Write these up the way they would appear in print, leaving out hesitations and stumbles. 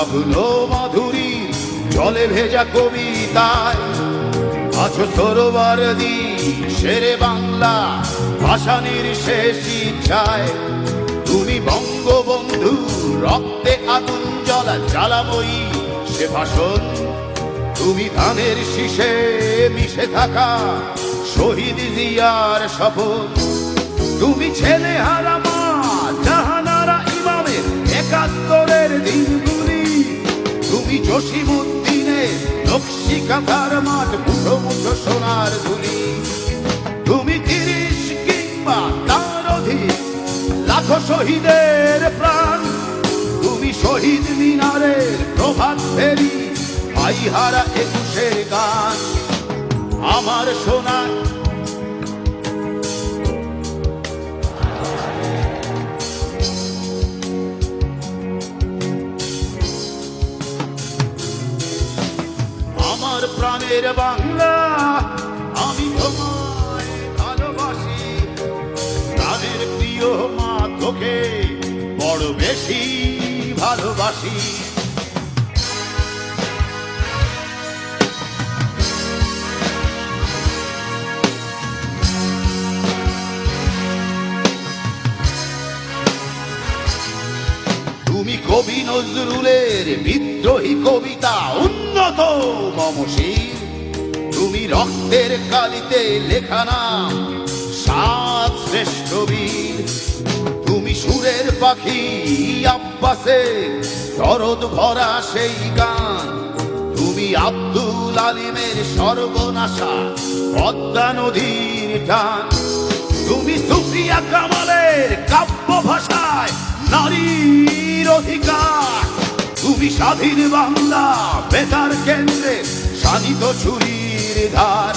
লগ্ন মাধুরী জলে ভেজা কবিতায় আছো সরোবরদি শেরে বাংলা ভাষানির শেষ ইচ্ছায়। তুমি বঙ্গবন্ধু রক্তে আগুন জ্বলা জ্বালাময়ী সে ভাষণ। তুমি ধানের শীষে মিশে থাকা শহীদ জিয়ার শপথ। তুমি ছেলে হারা মা জাহানারা ইমামের ৭১-এর দিনগুলি। তুমি জসিমউদ্দিনের নকশি কাঁথার মাঠ মুঠো মুঠো সোনার ধুলি। তুমি ৩০ কিংবা তার অধিক লাখো শহীদের প্রাণ। তুমি শহীদ মিনারের প্রভাত ফেরি ভাইহারা ২১-এর গান। আমার সোনা আমার প্রাণের বাংলা, আমি তোমায় ভালোবাসি। প্রাণের প্রিয় মা তোকে বড় বেশি ভালোবাসি। তুমি কবি নজরুলের বিদ্রোহী কবিতা উন্নত মমশীল। তুমি রক্তের কালিতে লেখা নাম ৭ শ্রেষ্ঠ বীর। তুমি সুরের পাখি আব্বাসের দরদ ভরা সেই গান। তুমি আব্দুল আলিমের সর্বনাশা পদ্মা নদীর টান। তুমি সুফিয়া কামালের কাব্য ভাষায় নারীর অধিকার। তুমি স্বাধীন বাংলা বেতার কেন্দ্রে শানিত ছুরির ধার।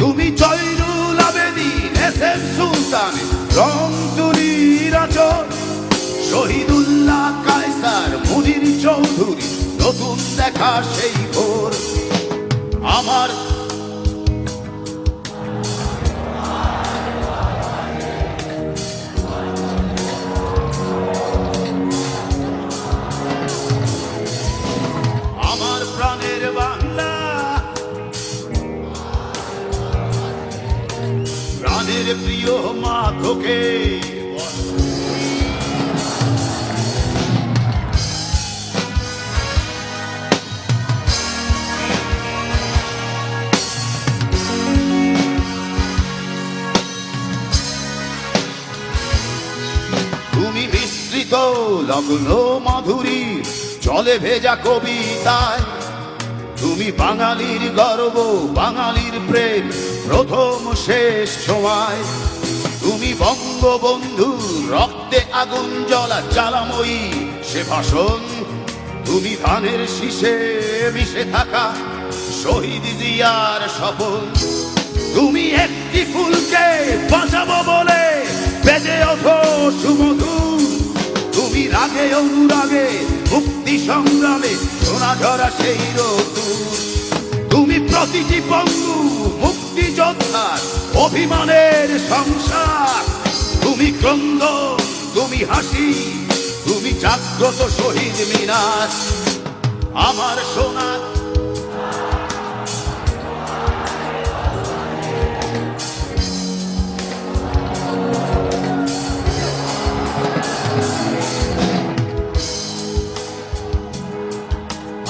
তুমি জয়নুল আবেদিন এস.এম. সুলতান রং তুলির আচর। শহীদুল্লাহ কায়সার মুনির চৌধুরী নতুন দেখা সেই ভোর। আমার প্রাণের বাংলা, প্রাণের প্রিয় মা তোকে তুমি মিশ্রিত লগ্ন মাধুরী জলে ভেজা কবিতায়। তুমি বাঙালির গর্ব বাঙালির প্রেম প্রথম শেষ সময়। তুমি বঙ্গবন্ধু রক্তে আগুন জ্বলা জ্বালাময়ী সে ভাষণ। তুমি ধানের শীষে মিশে থাকা শহীদ জিয়ার শপথ। তুমি একটি ফুলকে বাঁচাবো বলে বেজে ওঠো সুমধুর। তুমি রাগে অনুরাগে মুক্তি সংগ্রামে সোনা ঝরা সেই রোদ্দুর। তুমি প্রতিটি পঙ্গু মুক্তিযোদ্ধার অভিমানের সংসার। তুমি ক্রন্দন, তুমি হাসি, তুমি জাগ্রত শহীদ মিনার। আমার সোনা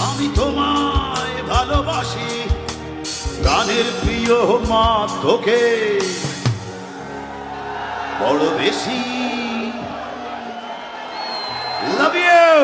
আমি তোমায় ভালোবাসি। প্রাণের প্রিয় মা তোকে বড় বেশি। Love you.